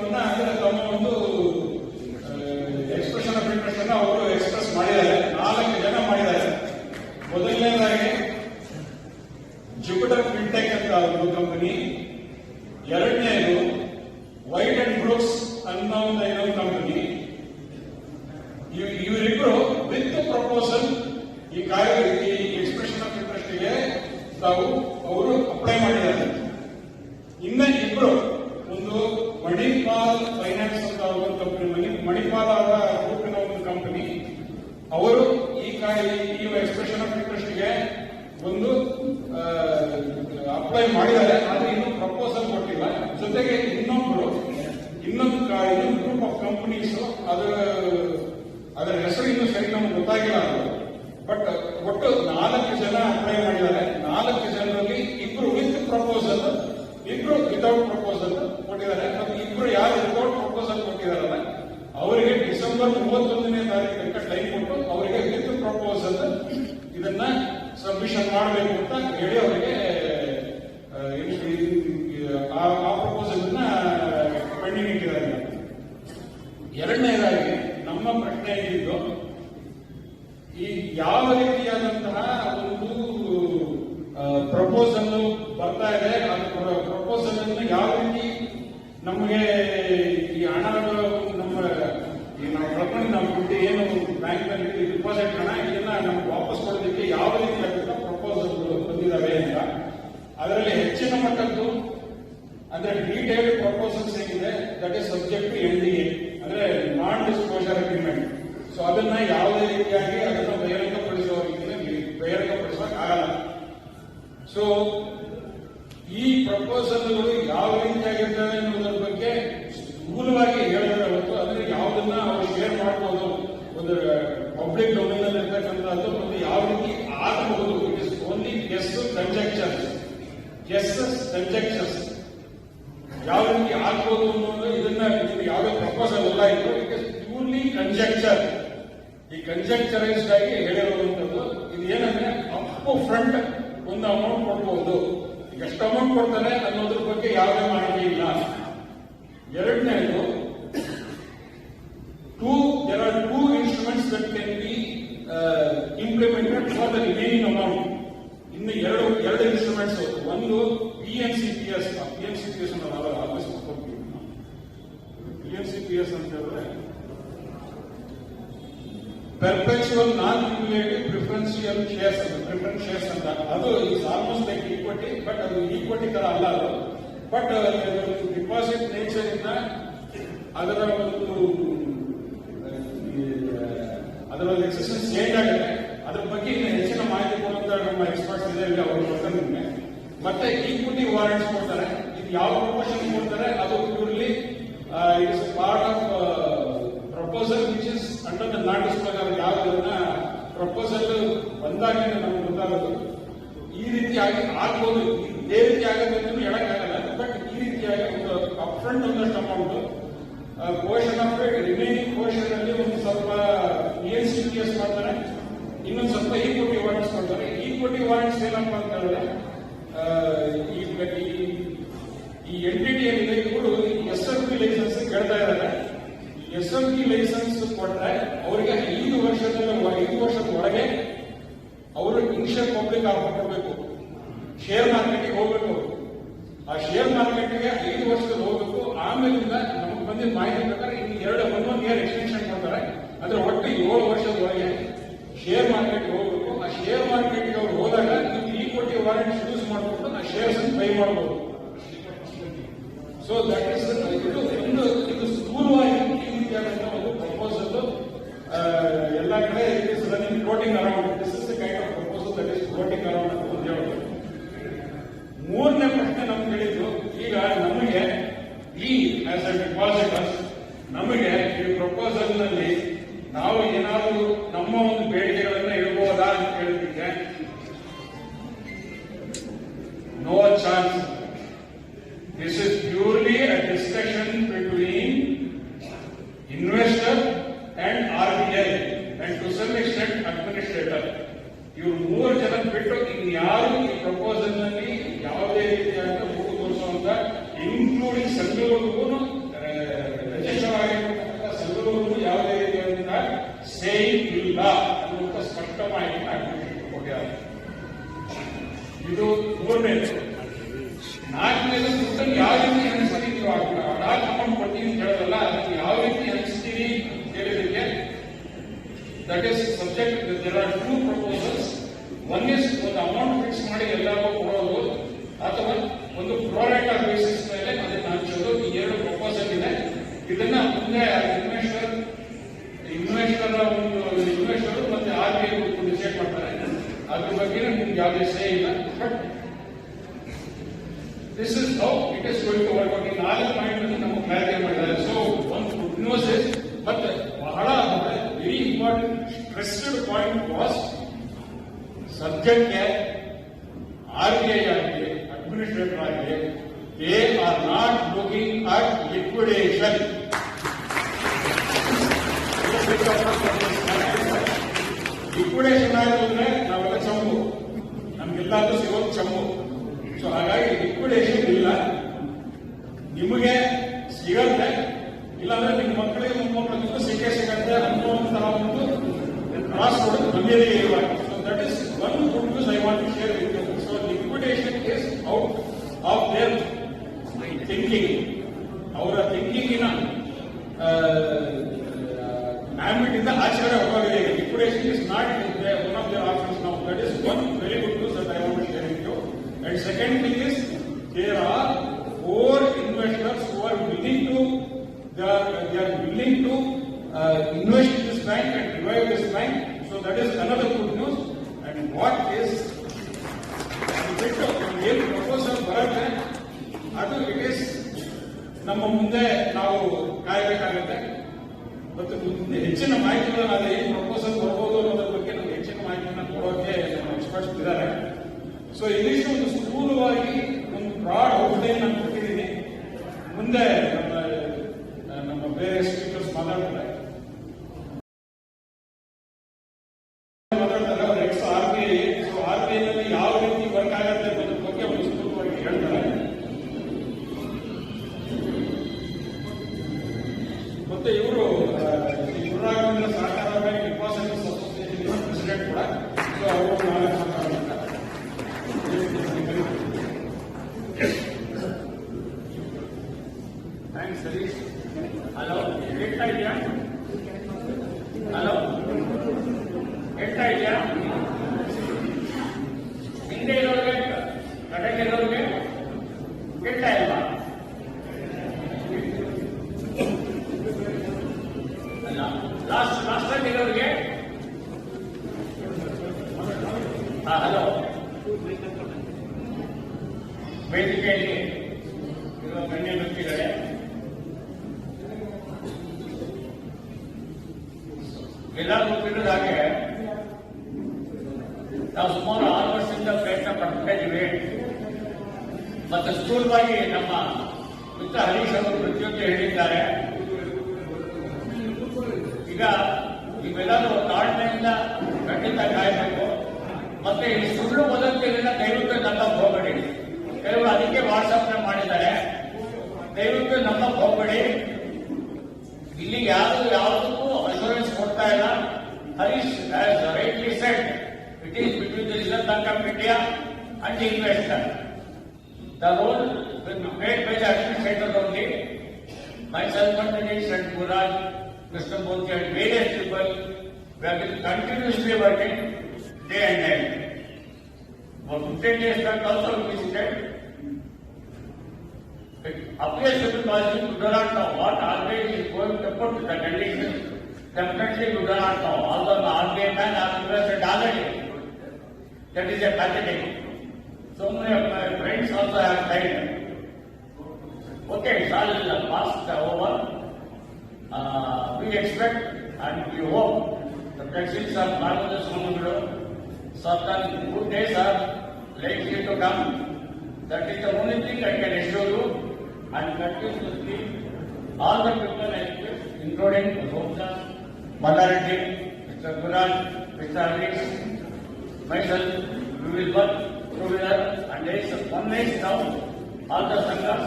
ಅನ್ನೋದನ್ನ ಅಂದ್ರೆ ತಮ್ಮ ಒಂದು ಎಕ್ಸ್ಪ್ರೆಷನ್ ಆಫ್ ಇಂಟ್ರೆಸ್ಟ್ ಅನ್ನ ಅವರು ಎಕ್ಸ್ಪ್ರೆಸ್ ಮಾಡಿದ್ದಾರೆ. 4 ಜನ ಮಾಡಿದ್ದಾರೆ. ಮೊದಲನೇದಾಗಿ ಜುಪಿಟರ್ ಫಿನ್ಟೆಕ್ ಅಂತ ಒಂದು ಕಂಪನಿ, ಎರಡನೇದು ವೈಟ್ ಅಂಡ್ ಬ್ರೂಕ್ಸ್ ಅನ್ನೋ ಒಂದು ಕಂಪನಿ. ಇವರಿಬ್ರು ವಿತ್ ಪ್ರಪೋಸಲ್ ಈ ಎಕ್ಸ್ಪ್ರೆಷನ್ ಆಫ್ ಇಂಟ್ರೆಸ್ಟ್ ಗೆ ಅವರು ಅಪ್ಲೈ ಮಾಡಿದ್ದಾರೆ. ಇನ್ನ ಇಬ್ರು, ಒಂದು ಮಣಿಪಾಲ್ ಫೈನಾನ್ಸ್ ಅಂತ ಒಂದು ಕಂಪನಿ, ಮಣಿಪಾಲ್ ಅವರ ಗ್ರೂಪಿನ ಒಂದು ಕಂಪನಿ, ಅವರು ಈ ಎಕ್ಸ್ಪ್ರೆಷನ್ ಆಫ್ ಇಂಟ್ರೆಸ್ಟ್ ಗೆ ಒಂದು ಅಪ್ಲೈ ಮಾಡಿದ್ದಾರೆ. ಆದ್ರೆ ಇನ್ನೂ ಪ್ರಪೋಸಲ್ ಕೊಟ್ಟಿಲ್ಲ. ಜೊತೆಗೆ ಇನ್ನೊಂದು ಗ್ರೂಪ್ ಆಫ್ ಕಂಪನೀಸ್, ಅದರ ಹೆಸರು ಇನ್ನೂ ಸರಿ ನಮ್ಗೆ ಗೊತ್ತಾಗಿಲ್ಲ. ಬಟ್ ಒಟ್ಟು 4 ಜನ ಅಪ್ಲೈ ಮಾಡಿದ್ದಾರೆ. 4 ಜನರಲ್ಲಿ ಇಬ್ರು ವಿತ್ ಪ್ರಪೋಸಲ್, ಇಬ್ರು ವಿತೌಟ್ ಪ್ರಪೋಸಲ್ ಕೊಟ್ಟಿದ್ದಾರೆ. ಮತ್ತು ಇಬ್ರು ಯಾರು ವಿತೌಟ್ ಪ್ರಪೋಸಲ್ ಕೊಟ್ಟಿದಾರಲ್ಲ ಅವರಿಗೆ ಡಿಸೆಂಬರ್ 31ನೇ ತಾರೀಕು ತನಕ ಟೈಮ್ ಕೊಟ್ಟು ಅವರಿಗೆ ವಿತ್ ಪ್ರಪೋಸಲ್ ಇದನ್ನ ಸಬ್ಮಿಷನ್ ಮಾಡಬೇಕು ಅಂತ ಹೇಳಿ ಅವರಿಗೆ ಆ ಪ್ರಪೋಸಲ್ ಪೆಂಡಿಂಗ್ ಇಟ್ಟಿದ್ದಾರೆ. ಎರಡನೇದಾಗಿ ನಮ್ಮ ಪ್ರಶ್ನೆ ಇದ್ದು, ಈ ಯಾವ ರೀತಿಯಾದಂತಹ ಒಂದು ಪ್ರಪೋಸಲ್ ಬರ್ತಾ ಇದೆ, ಪ್ರಪೋಸಲ್ ಅನ್ನು ಯಾವ ರೀತಿ ನಮಗೆ ಈ ಹಣಗಳು ನಾವು ಕಳ್ಕೊಂಡು ನಾವು ದುಡ್ಡು ಏನು ಬ್ಯಾಂಕ್ ನಲ್ಲಿ ಡಿಪಾಸಿಟ್ ಹಣ ಇದನ್ನ ನಮ್ಗೆ ವಾಪಸ್ ಕೊಡೋದಕ್ಕೆ ಯಾವ ರೀತಿಯಾದಂತಹ ಪ್ರಪೋಸಲ್ ಬಂದಿದ್ದಾವೆ ಅಂತ. ಅದರಲ್ಲಿ ಹೆಚ್ಚಿನ ಮಟ್ಟದ್ದು ಅಂದ್ರೆ ಡೀಟೇಲ್ಡ್ ಪ್ರಪೋಸಲ್ಸ್ ಏನಿದೆ that is subject to NDA, ಅಂದ್ರೆ ನಾನ್ ಡಿಸ್ಕ್ಲೋಸರ್ ಅಗ್ರಿಮೆಂಟ್. ಸೊ ಅದನ್ನ ಯಾವುದೇ ರೀತಿಯಾಗಿ ಅದನ್ನ ಬಹಿರಂಗಪಡಿಸೋಕ್ಕಾಗಲ್ಲ. ಸೊ ಈ ಪ್ರಪೋಸಲ್ಗಳು ಯಾವ ರೀತಿಯಾಗಿರ್ತವೆ ಅನ್ನೋದ್ರ ಬಗ್ಗೆ ಸ್ಥೂಲವಾಗಿ ಹೇಳಿದ್ರೆ ಹೊತ್ತು ಅಂದ್ರೆ ಯಾವುದನ್ನ ಅವರು ಶೇರ್ ಮಾಡಬಹುದು, ಒಂದು ಪಬ್ಲಿಕ್ ಡೊಮೇನ್ ಅಲ್ಲಿ ಇರ್ತಕ್ಕಂಥದ್ದು ಮತ್ತು ಯಾವ ರೀತಿ ಆಗಬಹುದು, ಇಟ್ ಇಸ್ ಓನ್ಲಿ ಕಂಜೆಕ್ಚರ್ಸ್ ಯಾವ ರೀತಿ ಆಗ್ಬೋದು ಅನ್ನೋದು ಇದನ್ನ ಯಾವುದೇ ಪ್ರಪೋಸಲ್ ಅಲ್ಲ. ಇದು ಇಟ್ ಇಸ್ ಪ್ಯೂರ್ಲಿ ಕಂಜೆಕ್ಚರ್. ಈ ಕಂಜೆಕ್ಚರೈಸ್ಡ್ ಆಗಿ ಹೇಳಿರುವಂತದ್ದು ಇದು ಏನಂದ್ರೆ ಅಪ್ ಫ್ರಂಟ್ ಒಂದು ಅಮೌಂಟ್ ಕೊಡಬಹುದು, ಎಷ್ಟು ಅಮೌಂಟ್ ಕೊಡ್ತಾರೆ ಅನ್ನೋದ್ರ ಬಗ್ಗೆ ಯಾವುದೇ ಮಾಹಿತಿ ಇಲ್ಲ. ಎರಡನೇದು, there are 2 instruments that can be implemented for the remaining amount. ಇನ್ನು ಎರಡು ಇನ್ಸ್ಟ್ರೂಮೆಂಟ್ಸ್, ಒಂದು PNCPS ಅನ್ನೋದು ಆಫೀಸ್ PNCPS ಅಂತ ಹೇಳಿದ್ರೆ ಪರ್ಪೆಚುವಲ್ ನಾನ್ ಕ್ಯುಮುಲೇಟಿವ್ ಪ್ರಿಫರೆನ್ಸ್ ಶೇರ್ಸ್ ಅಂತ. ಅದು is almost like equity, but ಅದು ಈಕ್ವಿಟಿ ತರ ಅಲ್ಲ ಅದು. ಬಟ್ ಡಿಪಾಸಿಟ್ ನೇಚರ್ ಇಂದ ಅದರ ಒಂದು ಎಕ್ಸಿಸ್ಟೆನ್ಸ್ ಚೇಂಜ್ ಆಗುತ್ತೆ. ಅದ್ರ ಬಗ್ಗೆ ಇನ್ನು ಹೆಚ್ಚಿನ ಮಾಹಿತಿ ಕೊಡುವಂತ ನಮ್ಮ ಎಕ್ಸ್ಪರ್ಟ್ಸ್ ಇದೆ, ಅವರು ಬರ್ತಾರೆ. ಮತ್ತೆ ಈಕ್ವಿಟಿ ವಾರೆಂಟ್ಸ್ ಕೊಡ್ತಾರೆ. ಇದು ಯಾವ ಪ್ರಪೋಷನ್ ಕೊಡ್ತಾರೆ ಅದು purely it is part of proposal which is under the non disclosure. ಯಾವುದನ್ನ ಪ್ರಪೋಸಲ್ ಬಂದಾಗ ನಮ್ಗೆ ಗೊತ್ತಾಗೋದು ಈ ರೀತಿಯಾಗಿ ಆಗ್ಬೋದು, ಇದೇ ರೀತಿ ಆಗುತ್ತೆ ಅಂತ ಹೇಳಕ್ಕಾಗಲ್ಲ. ಬಟ್ ಈ ರೀತಿಯಾಗಿ ಒಂದು ಅಪ್ ಫ್ರಂಟ್ ಒಂದಷ್ಟು amount portion of remaining portion ಅಲ್ಲಿ ಒಂದು ಸ್ವಲ್ಪ PNCPS ಮಾಡ್ತಾರೆ, ಇನ್ನೊಂದು ಸ್ವಲ್ಪ ಈಕ್ವಿಟಿ ವಾರೆಂಟ್ಸ್ ಕೊಡ್ತಾರೆ. ಈಕ್ವಿಟಿ ವಾರೆಂಟ್ಸ್ ಏನಪ್ಪ ಅಂತ ಹೇಳಿದ್ರೆ ಈ ಎಂಟಿಟಿ ಏನಿದೆ ಇವರು SFP ಲೈಸೆನ್ಸ್ ಕೇಳ್ತಾ ಇದ್ದಾರೆ. SFP ಲೈಸೆನ್ಸ್ ಕೊಟ್ಟರೆ ಅವರಿಗೆ 5 ವರ್ಷದ ಒಳಗೆ ಅವರು ಇನಿಷಿಯಲ್ ಪಬ್ಲಿಕ್ ಆಫರ್ ಕೊಡಬೇಕು, ಶೇರ್ ಮಾರ್ಕೆಟ್ಗೆ ಹೋಗ್ಬೇಕು. ಆ ಶೇರ್ ಮಾರ್ಕೆಟ್ಗೆ 5 ವರ್ಷದಲ್ಲಿ ಹೋಗ್ಬೇಕು. ಆಮೇಲಿಂದ ನಮಗೆ ಬಂದಿದ್ದ ಮಾಹಿತಿ ಪ್ರಕಾರ ಇನ್ನು 1 ಇಯರ್ ಎಕ್ಸ್ಟೆನ್ಷನ್ ಕೊಡ್ತಾರೆ. ಅಂದ್ರೆ ಒಟ್ಟು 7 ವರ್ಷದೊಳಗೆ ಶೇರ್ ಮಾರ್ಕೆಟ್ಗೆ ಹೋಗ್ಬೇಕು. ಆ ಶೇರ್ ಮಾರ್ಕೆಟ್ಗೆ ಅವರು ಹೋದಾಗ ಈಕ್ವಿಟಿ ವಾರೆಂಟ್ಸ್ ಯೂಸ್ ಮಾಡಿಕೊಂಡು ಆ ಶೇರ್ಸ್ ಬೈ ಮಾಡಬಹುದು. ಸೊ ದಟ್ ಇಸ್ ಇದು ಸ್ಥೂಲವಾಗಿ ಈ ರೀತಿಯಾದಂತಹ ಒಂದು ಪ್ರಪೋಸಲ್ ಎಲ್ಲ ಕಡೆ it is running floating around. This is the kind of proposal that is floating around ಅಂತ ಹೇಳೋದು. ಮೂರನೇ ಪ್ರಶ್ನೆ ನಮ್ಗೆ ಹೇಳಿದ್ದು, ಈಗ ನಮಗೆ ಈ ಆಸ್ ಅ ಡಿಪಾಸಿಟರ್ಸ್ ನಮಗೆ ಈ ಪ್ರಪೋಸಲ್ ನಲ್ಲಿ ನಾವು ಏನಾದರೂ ನಮ್ಮ ಒಂದು ಬೇಡಿಕೆಗಳನ್ನ ಇಡಬಹುದಾ ಅಂತ ಹೇಳಿದ್ದಕ್ಕೆ no chance. This is purely a discussion between investor and RBI and to some extent administrator. ಇವರು 3 ಜನ ಬಿಟ್ಟು ಇನ್ಯಾರು ಈ ಪ್ರಪೋಸಲ್ ನಲ್ಲಿ ಯಾವುದೇ ರೀತಿಯಾದ ಮೂಗು ತೋರಿಸುವಂತ ಇನ್ಕ್ಲೂಡಿಂಗ್ ಸಂಘಗಳಿಗೂ ಮೀಟಿಂಗ್ ಹೇಳೋದಲ್ಲ, ಅದಕ್ಕೆ ಯಾವ ರೀತಿ ಹಂಚ್ತೀರಿ ಹೇಳಿದಕ್ಕೆ that is subject. There are two proposals. One is ಒಂದು ಅಮೌಂಟ್ ಫಿಕ್ಸ್ ಮಾಡಿ ಎಲ್ಲರಿಗೂ ಕೊಡೋದು, ಅಥವಾ ಒಂದು ಪ್ರೋರೇಟ ಬೇಸಿಸ್ ಮೇಲೆ ಅದನ್ನು ಹಂಚೋದು. ಈ ಎರಡು ಪ್ರಪೋಸಲ್ ಇದೆ. ಇದನ್ನ ಮುಂದೆ ಇನ್ವೆಸ್ಟರ್ ಮತ್ತೆ RBI ಡಿಸೈಡ್ ಮಾಡ್ತಾರೆ. ಅದ್ರ ಬಗ್ಗೆ ನಿಮ್ಗೆ ಯಾವುದೇ ಸೇ ಇಲ್ಲ. But this is how it is going to work out. ಈ 4 ಪಾಯಿಂಟ್ ನಮಗೆ ಕ್ಲಾರಿಫೈ ಮಾಡಿದ್ದಾರೆ. ಸೊ ಒಂದು ಗುಡ್ ನ್ಯೂಸ್ ಇಸ್, ಮತ್ತೆ ಬಹಳ very important stressed point was ಸಬ್ಜೆಕ್ಟ್ಗೆ RBI ಆಗಲಿ ಅಡ್ಮಿನಿಸ್ಟ್ರೇಟರ್ ಆಗಲಿ, they are not looking at liquidation. Liquidation ಆದ್ರೆ ನಾವೆಲ್ಲ ಚಂಬು, ನಮ್ಗೆಲ್ಲಾದ್ರೂ ಸಿಗೋದು ಚಂಬು. ಸೊ ಹಾಗಾಗಿ ಲಿಕ್ವಿಡೇಷನ್ ಇಲ್ಲ, ನಿಮಗೆ ಸಿಗತ್ತೆ, ಇಲ್ಲಾಂದ್ರೆ ನಿಮ್ಮ ಮಕ್ಕಳಿಗೆ ಮೊಮ್ಮಕ್ಕಳಿಗೂ ಸಿಗತ್ತೆ ಅನ್ನುವಂತಹ ಒಂದು ಕ್ರಾಸ್ ರೋಡ್ ನಮಗೆ ಇರುವಾಗ. So that is one good news I want to share with you. So liquidation is out of their thinking. ಅವರ ಥಿಂಕಿಂಗಿನ ambit ಇಂದ ಆಚರಣೆ ಹೋಗಿದೆ. Liquidation is not one of their options now. That is one very good news that I want to share with you. And second thing is, there are 4 investors who are willing to invest in this bank and revive this bank. So that is another good news. And what is ಏನು proposal ಬರುತ್ತೆ ಅದು it is ನಮ್ಮ ಮುಂದೆ ನಾವು ಕಾಯಬೇಕಾಗುತ್ತೆ. ಮತ್ತು ಹೆಚ್ಚಿನ ಮಾಹಿತಿಗಳನ್ನು ಅದು ಏನು ಪ್ರಪೋಸಲ್ ಬರ್ಬೋದು ಅನ್ನೋದ್ರ ಬಗ್ಗೆ ನಮ್ಗೆ ಹೆಚ್ಚಿನ ಮಾಹಿತಿಯನ್ನು ಕೊಡೋಕೆ ನಮ್ಮ ಎಕ್ಸ್ಪರ್ಟ್ಸ್ ಇದ್ದಾರೆ. ಸೊ ಇದಿಷ್ಟು ಒಂದು ಸ್ಥೂಲವಾಗಿ ಒಂದು ಬ್ರಾಡ್ ಔಟ್ಲೈನ್ ನಾನು ಕೊಟ್ಟಿದ್ದೀನಿ. ಮುಂದೆ ನಮ್ಮ ಬೇರೆ ಸ್ಪೀಕರ್ಸ್ ಮಾತಾಡ್ತಾರೆ. ಅವ್ರ ಎಕ್ಸ್ RBI. ಸೊ RBI ನಲ್ಲಿ ಯಾವ ರೀತಿ ವರ್ಕ್ ಆಗುತ್ತೆ ಅನ್ನೋದ್ರ ಬಗ್ಗೆ ಒಂದು ಸ್ಥೂಲವಾಗಿ ಹೇಳ್ತಾರೆ. ಮತ್ತೆ ಇವರು Raghavendra Sahakara Depositors Association president ಕೂಡ. ಸೊ ಅವರು ನಾಳೆ ಮಾತಾಡ್ತಾರೆ. ಥ್ಯಾಂಕ್ಸ್ ಸರೀಶ್. ಹಲೋ, ಹೇಳ್ತಾ ಇದೆಯಾ? ಹಲೋ, ಹೇಳ್ತಾ ಇದೆಯಾ? ಹಿಂದೆ ಇರೋರಿಗೆ, ಕಡೆಗೆ ಇರೋರಿಗೆ ಹೇಳ್ತಾ ಇಲ್ವಾ? ಲಾಸ್ಟ್ ಟೈಮ್ ಇರೋರಿಗೆ ಹಲೋ, ವೇದಿಕೆಯಲ್ಲಿ ಇರುವ ಗಣ್ಯ ವ್ಯಕ್ತಿಗಳೇ, ಎಲ್ಲರಿಗೂ ತಿಳಿದ ಹಾಗೆ ನಾವು ಸುಮಾರು 6 ವರ್ಷದಿಂದ ಪ್ರಯತ್ನ ಪಡ್ತಾ ಇದ್ದೀವಿ. ಮತ್ತು ಸ್ಥೂಲವಾಗಿ ನಮ್ಮ ಮಿತ್ರ ಹರೀಶ್ ಅವರು ಪ್ರತಿಯೊಂದು ಹೇಳಿದ್ದಾರೆ. ಈಗ ನೀವೆಲ್ಲರೂ ತಾಳ್ಮೆಯಿಂದ ಖಂಡಿತ ಕಾಯಬೇಕು. ಮತ್ತೆ ಈ ಸುಳ್ಳು ವದಂತಿಗಳನ್ನ ದಯವಿಟ್ಟು ನಂಬಕ್ ಹೋಗಬೇಡಿ. ಕೆಲವರು ಅದಕ್ಕೆ ವಾಟ್ಸ್ಆಪ್ ಮಾಡಿದ್ದಾರೆ. ದಯವಿಟ್ಟು ನಂಬಕ್ ಹೋಗಬೇಡಿ. ಇಲ್ಲಿ ಯಾವುದಕ್ಕೂ ಅಶ್ಯೂರೆನ್ಸ್ ಕೊಡ್ತಾ ಇಲ್ಲ. Harish has rightly shed, it is between the reserve bank of India and the investor. The role made by the administrator only. myself and Dinesh and Murad, Mr. Murthy and various people, we have been continuously working day and night. For 15 days back also we visited. It appears to be possible, you do not know what RBI is going to put the conditions. Definitely you do not know. Although the RBI man has invested already. That is a pathetic. So many of my friends also have tried. Okay, it's all past over. We expect and we hope the blessings of Bhagavad Gita, certain good days are likely to come. That is the only thing I can assure you. And continuously, all the people I expect, including Raghavendra, Mantapa, Mr. Murad, Mr. Harish, myself, we will work together. And there is one nice now, all the Sanghas,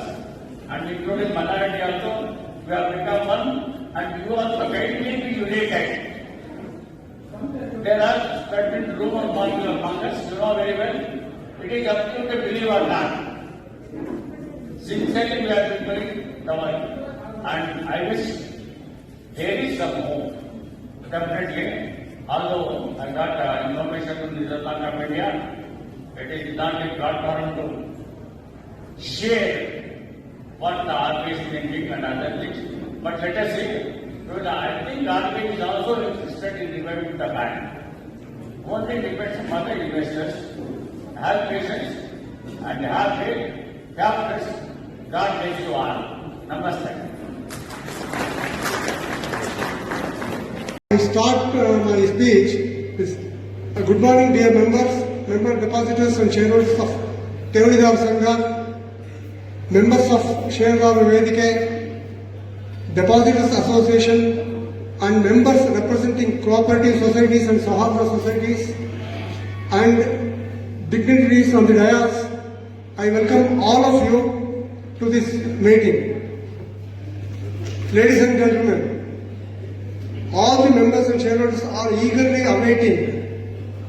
and including Mantapa also, we have become one, and you also kindly be united. There are certain rumors among us, you know very well. It is up to you to believe or not. Sincerely we have been doing the work. and I wish there is some hope. Definitely, although I got information from the Reserve Bank of India, it is not a platform to share what the RBI is thinking and other things. But let us see. Because I think RBI is also interested in reviving the bank. Only depends on other investors. Have patience and have faith. Have trust. God bless you all. Namaste. I start my speech with good morning, dear member depositors and shareholders of Tevanidaarara Sangha, members of Sherudaarara Vedike, Depositors Association, and members representing cooperative societies and Sahakara societies, and dignitaries on the dais. I welcome all of you to this meeting. Ladies and gentlemen, all the members and shareholders are eagerly awaiting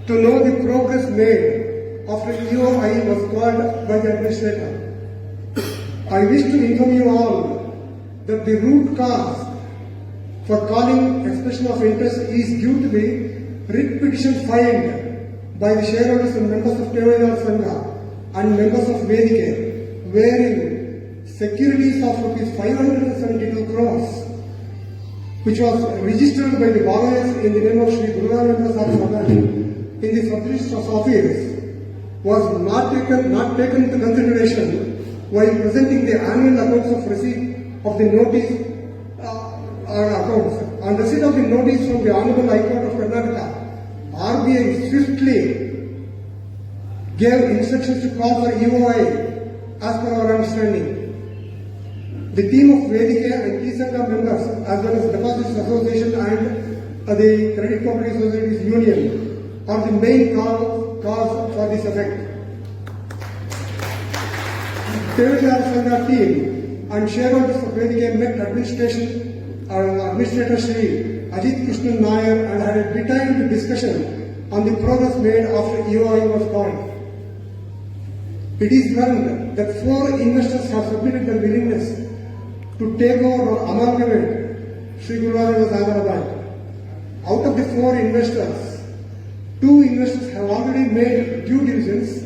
to know the progress made after EOI was called by the administrator. I wish to inform you all that the root cause for calling expression of interest is due to the writ petition filed by the shareholders and members of Tevanidaarara Sangha and members of Vedike, wherein securities of rupees 572 crores, which was registered by the borrowers in the name of Sri Raghavendra in the sub-registrar's office, was not taken into consideration while presenting the annual accounts of receipt of the notice accounts. On receipt of the notice from the Honorable High Court of Karnataka, RBI swiftly gave instructions to call for EOI as per our understanding. The team of Vedike and Sangha members, as well as Depositors Association and the Credit Cooperative Societies Union, are the main cause for this effect. Tevanidaarara Sangha team and shareholders of Vedike met Administrator Shri Ajit Krishnan Nair and had a detailed discussion on the progress made after EOI was called. It is learned that 4 investors have submitted their willingness to take over or amalgamate Sri Sherudaarara Bank. Out of the 4 investors, 2 investors have already made due diligence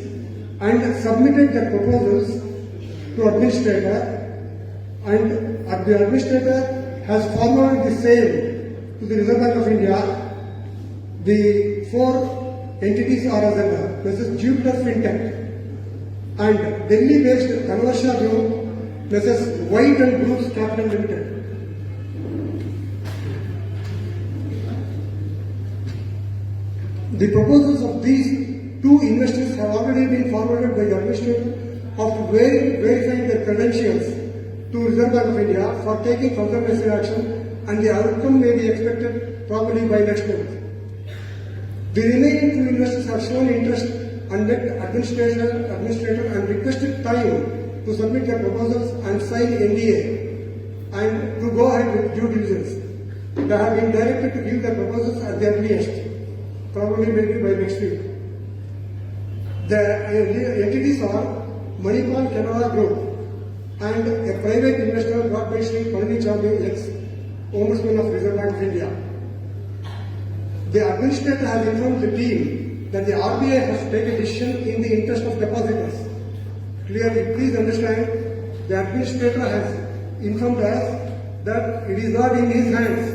and submitted their proposals to administrator, and the administrator has forwarded the same to the Reserve Bank of India. The 4 entities are as under Mrs. Jupiter Fintech and Delhi-based Kamakhya Group, Mrs. White and Groups Capital Limited. The proposals of these 2 investors have already been forwarded by the administrator after verifying their credentials to Reserve Bank of India for taking further necessary action, and the outcome may be expected probably by next month. The remaining 2 investors have shown interest and met administrator and requested time to submit their proposals and sign NDA and to go ahead with due diligence. They have been directed to give their proposals at the earliest, probably maybe by next week. The entities are Manipal Canara Group and a private investor brought by Sri Palanichami, ex-Ombudsman of Reserve Bank of India. The administrator has informed the team that the RBI has taken a decision in the interest of depositors. Clearly, please understand, the administrator has informed us that it is not in his hands.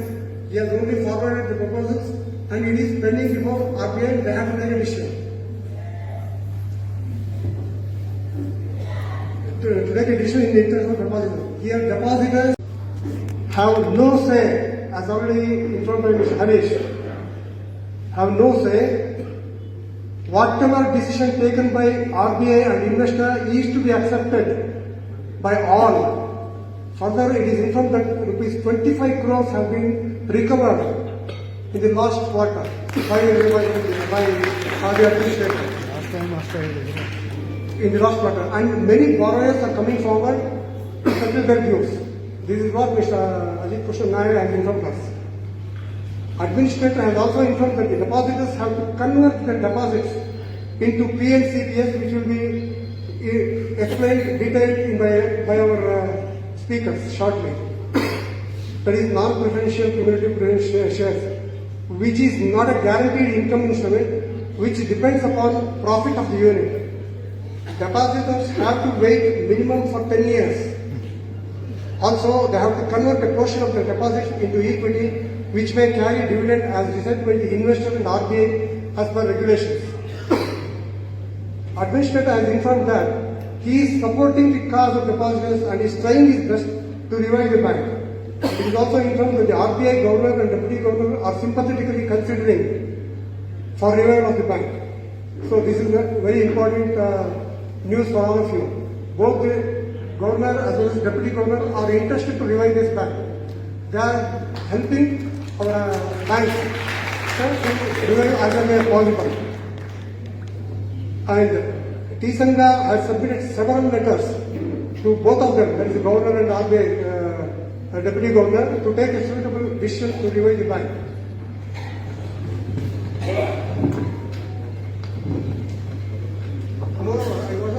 He has only forwarded the proposals and it is pending before RBI and they have to take a decision. To take a decision in the interest of depositors. Here, depositors have no say, as already informed by Mr. Harish, have no say. Whatever decision taken by RBI and investor is to be accepted by all. Further, it is informed that rupees 25 crores have been recovered in the last quarter by the administrator. In the last quarter, and many borrowers are coming forward to settle their dues. This is what Mr. Ajit Krishnan Nair has informed us. Administrator has also informed that the depositors have to convert their deposits into PNCPS, which will be explained detailed by our speakers shortly. that is non-preferential cumulative preferential shares, which is not a guaranteed income instrument, which depends upon profit of the unit. Depositors have to wait minimum for 10 years. Also, they have to convert a portion of the deposit into equity, which may carry dividend as decided by the investor and RBI as per regulations. Administrator has informed that he is supporting the cause of depositors and is trying his best to revive the bank. It is also informed that the RBI governor and deputy governor are sympathetically considering for revival of the bank. So this is a very important news for all of you. Both the governor as well as deputy governor are interested to revive this bank. They are helping our bank to revive as early as possible. And Sangha has submitted several letters to both of them, that is the governor and RBI deputy governor, to take a suitable decision to revive the bank.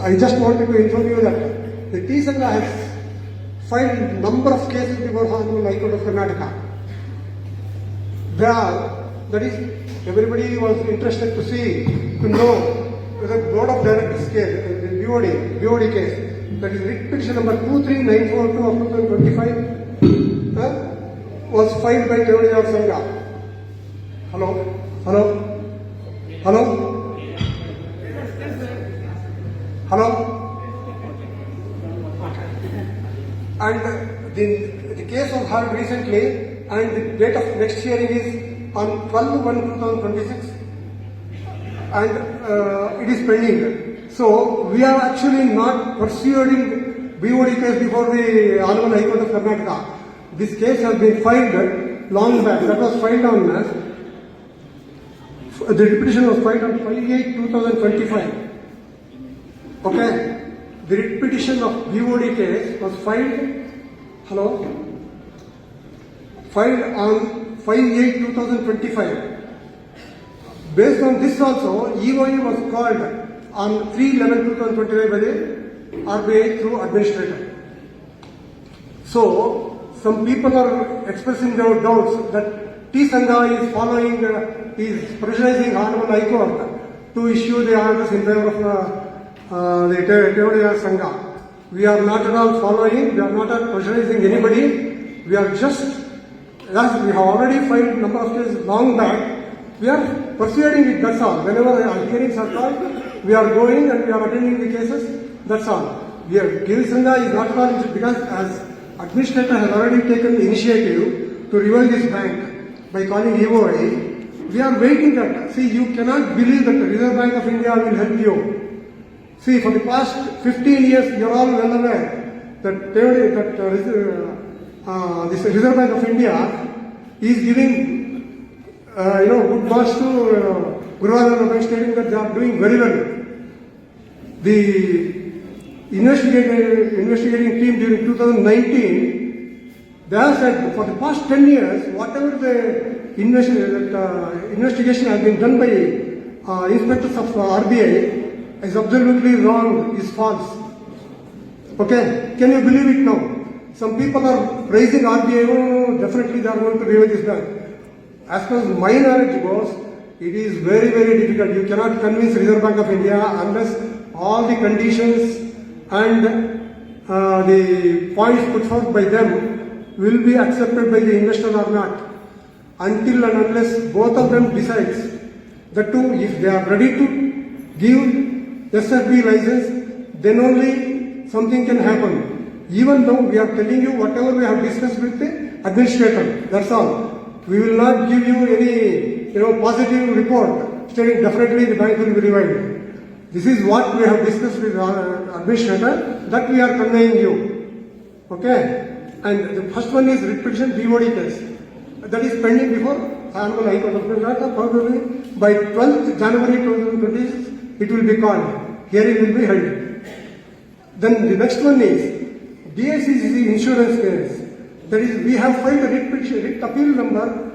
I just wanted to inform you that the Sangha has filed a number of cases before Honorable High Court of Karnataka. That is, everybody was interested to see, to know whether Board of Directors case, the BOD case, that is writ petition number 23942 of 2025, was filed by Tevanidaarara Sangha. Hello? And the case was heard recently, and the date of next hearing is on 12/1/2026, and it is pending. So we are actually not pursuing BOD case before the Honorable High Court of Karnataka. This case has been filed long back. That was filed on the petition was filed on 5/8/2025. Okay. The writ petition of BOD case was filed on 5/8/2025. Based on this also, EOI was called on 3/11/2025 by the RBI through administrator. So, some people are expressing their doubts that Sangha is following, is pressurizing Honorable High Court to issue the orders in favor of the Tevanidaarara Sangha. We are not at all following, we are not pressurizing anybody. We are just, as we have already filed number of cases long back, we are pursuing it, that's all. Whenever our hearings are called, we are going and we are attending the cases, that's all. Sangha is not called because as administrator has already taken the initiative to revive this bank by calling EOI. We are waiting that. See, you cannot believe that the Reserve Bank of India will help you. See, for the past 15 years, you are all well aware that this Reserve Bank of India is giving, good marks to Guruvardhan stating that they are doing very well. The investigating team during 2019, they have said for the past 10 years, whatever the investigation has been done by inspectors of RBI is absolutely wrong, is false. Okay, can you believe it now? Some people are praising RBI, oh, definitely they are going to revive this bank. As far as my knowledge goes, it is very, very difficult. You cannot convince Reserve Bank of India unless all the conditions and the points put forth by them will be accepted by the investor or not. Until and unless both of them decides, the two, if they are ready to give SFB license, then only something can happen. Even though we are telling you whatever we have discussed with the administrator, that's all. We will not give you any, positive report stating definitely the bank will be revived. This is what we have discussed with our administrator, that we are conveying you. Okay? And the first one is writ petition BOD case. That is pending before Honorable High Court of Karnataka. Probably by 12th January 2026, it will be called. Hearing will be held. Then the next one is DICCC insurance case. That is, we have filed a writ appeal number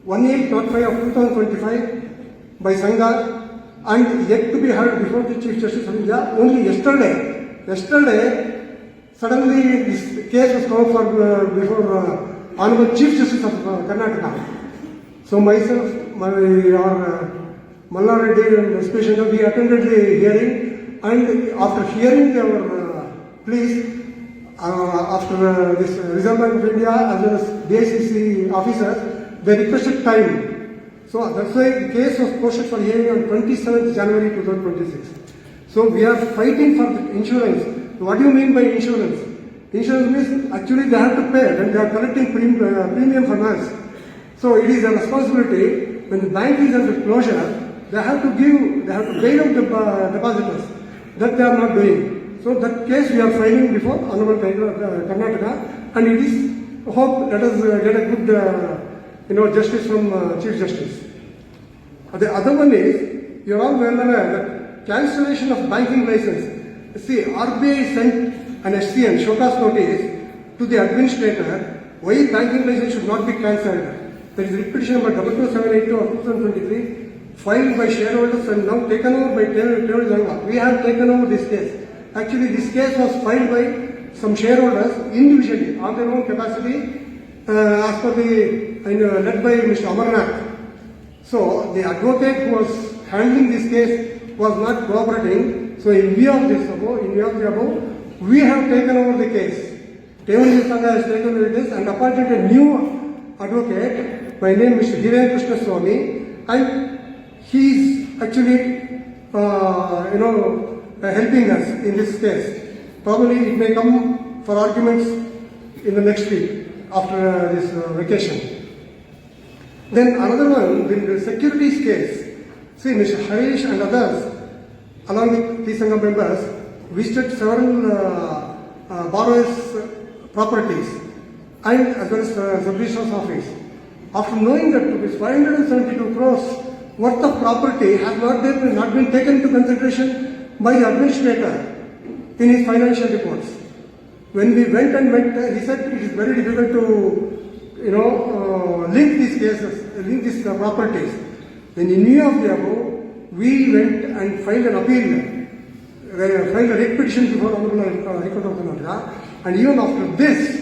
1805 of 2025 by Sangha and yet to be heard before the Chief Justice of India. Only yesterday, suddenly this case was called for before Honorable Chief Justice of Karnataka. So myself, Malla Reddy and especially we attended the hearing, and after hearing our pleas, after this Reserve Bank of India as well as DICC officers, they requested time. So that's why the case was posted for hearing on 27th January 2026. So we are fighting for the insurance. What do you mean by insurance? Insurance means actually they have to pay when they are collecting premium from us. So it is a responsibility when the bank is under closure, they have to bail out the depositors. That they are not doing. So that case we are filing before Honorable Karnataka, and it is hope let us get a good justice from Chief Justice. The other one is, you are all well aware that cancellation of banking license. See, RBI sent an SCN, showcase notice, to the administrator why banking license should not be cancelled. There is repetition number 2278 of 2023 filed by shareholders and now taken over by Sangha. We have taken over this case. Actually, this case was filed by some shareholders individually on their own capacity, as per the led by Mr. Amarnath. So the advocate who was handling this case was not cooperating. So in view of the above, we have taken over the case. Tevanidaarara Sangha has taken over this and appointed a new advocate by name Mr. Hitarakshana Swami, and he is actually helping us in this case. Probably it may come for arguments in the next week after this vacation. Then another one, the securities case. See, Mr. Harish and others, along with the Sangha members, visited several borrowers' properties and as well as sub-registrar's office. After knowing that rupees 572 crores worth of property has not been taken into consideration by the administrator in his financial reports. When we went and met, he said it is very difficult to link these cases, link these properties. Then in view of the above, we went and filed an appeal, filed a writ petition before Honorable High Court of Karnataka, and even after this,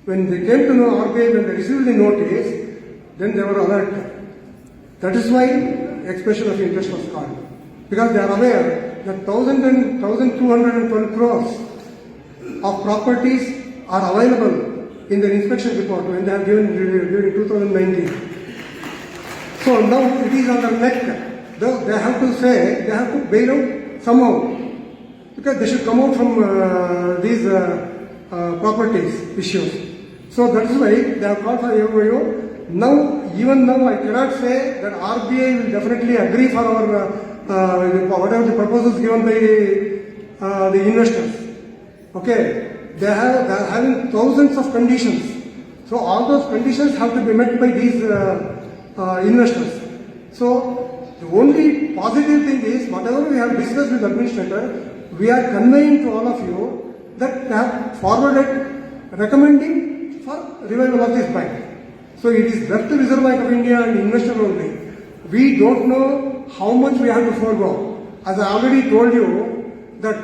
when they came to know RBI, when they received the notice, then they were alert. That is why expression of interest was called. Because they are aware that 1,212 crores of properties are available in their inspection report when they have given during 2019. So now it is on their neck. They have to say, they have to bail out somehow. Because they should come out from these properties issues. So that is why they have called for AOYO. Even now, I cannot say that RBI will definitely agree for our whatever the proposals given by the investors. Okay, they are having thousands of conditions. So all those conditions have to be met by these investors. So the only positive thing is whatever we have discussed with the administrator, we are conveying to all of you that they have forwarded recommending for revival of this bank. So it is left to Reserve Bank of India and investor only. We don't know how much we have to forego. As I already told you that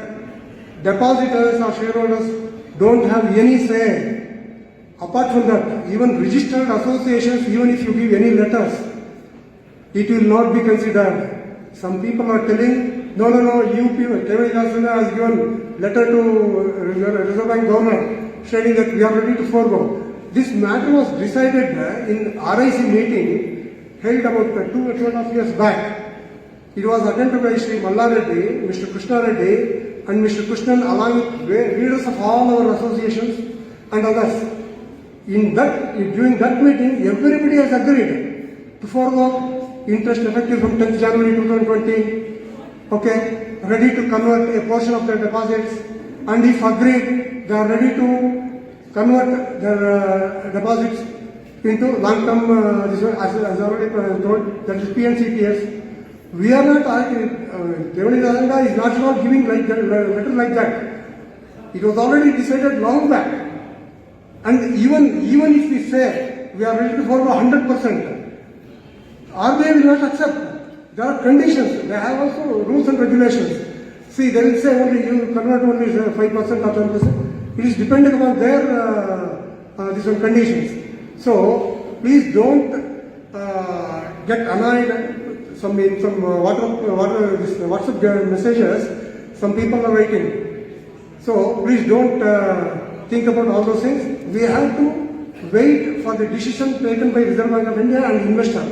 depositors or shareholders don't have any say. Apart from that, even registered associations, even if you give any letters, it will not be considered. Some people are telling, no, you people, Tevanidaarara has given letter to Reserve Bank Governor stating that we are ready to forego. This matter was decided in RIC meeting held about 2.5 years back. It was attended by Sri Malla Reddy, Mr. Krishna Reddy, and Mr. Krishnan along with leaders of all our associations and others. During that meeting, everybody has agreed to forego interest effective from 10th January 2020. Okay, ready to convert a portion of their deposits, and if agreed, they are ready to convert their deposits into long-term, as already told, that is PNCTS. We are not arguing, Tevanidaarara is not at all giving letter like that. It was already decided long back. And even if we say we are ready to follow 100%, RBI will not accept. There are conditions. They have also rules and regulations. See, they will say only you convert only 5% or 10%. It is dependent upon their these conditions. So please don't get annoyed. In some WhatsApp messages, some people are waiting. So please don't think about all those things. We have to wait for the decision taken by Reserve Bank of India and investor.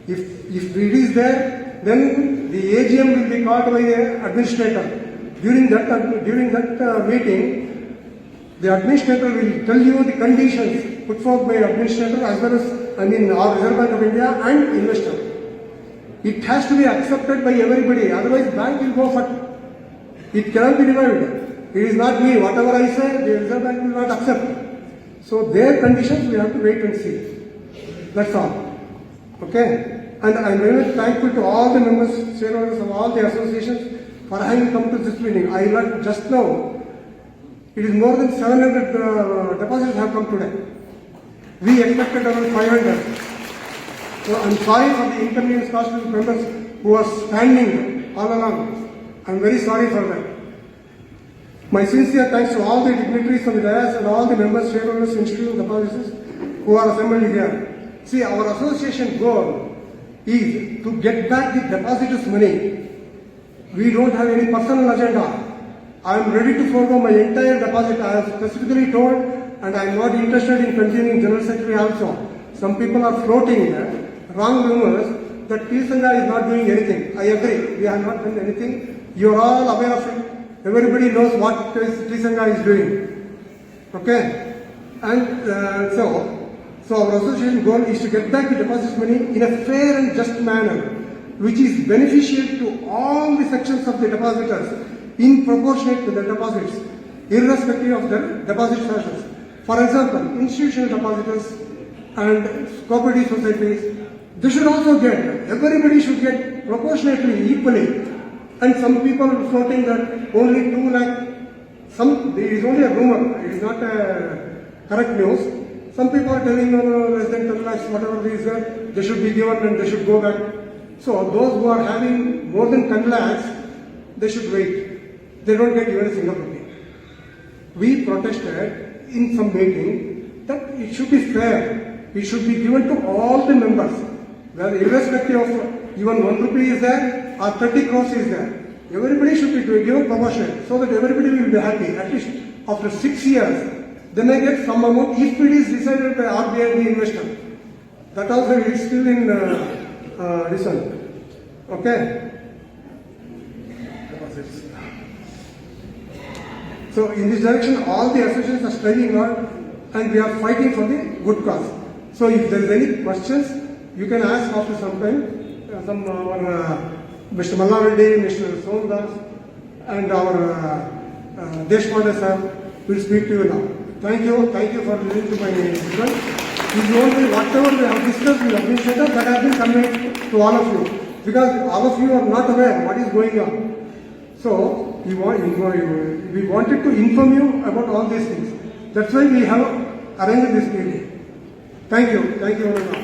If it is there, then the AGM will be called by the administrator. During that meeting, the administrator will tell you the conditions put forth by administrator as well as our Reserve Bank of India and investor. It has to be accepted by everybody, otherwise bank will go for it cannot be revived. It is not me. Whatever I say, the Reserve Bank will not accept. So their conditions we have to wait and see. That's all. Okay? And I am very thankful to all the members, shareholders of all the associations for having come to this meeting. I learned just now, it is more than 700 deposits have come today. We expected around 500. So I'm sorry for the inconvenience caused to the members who are standing all along. I'm very sorry for that. My sincere thanks to all the dignitaries on the dais and all the members, shareholders, institutional depositors who are assembled here. See, our association goal is to get back the depositors' money. We don't have any personal agenda. I am ready to forego my entire deposit. I have specifically told, and I am not interested in continuing General Secretary also. Some people are floating wrong rumors that Sangha is not doing anything. I agree. We have not done anything. You are all aware of it. Everybody knows what Sangha is doing. Okay? And so our association goal is to get back the deposits money in a fair and just manner, which is beneficial to all the sections of the depositors in proportionate to the deposits, irrespective of their deposit status. For example, institutional depositors and cooperative societies, they should also get, everybody should get proportionately, equally. And some people are floating that only 2 lakh, it is only a rumor, it is not a correct news. Some people are telling no, less than 10 lakhs, whatever it is, they should be given and they should go back. So those who are having more than 10 lakhs, they should wait. They don't get even a single rupee. We protested in some meeting that it should be fair. It should be given to all the members. Well, irrespective of even 1 rupee is there or 30 crores is there. Everybody should be given proportionate so that everybody will be happy. At least after 6 years, then I get some amount if it is decided by RBI the investor. That also is still in this one. Okay? So in this direction, all the associations are striving hard and we are fighting for the good cause. So if there is any questions, you can ask after some time. Mr. Mallareddy, Mr. Sondas, and our Deshpande sir will speak to you now. Thank you for listening to my speech. If you want to, whatever we have discussed with administrators, that has been conveyed to all of you. Because all of you are not aware what is going on. So, we wanted to inform you about all these things. That's why we have arranged this meeting. Thank you very much.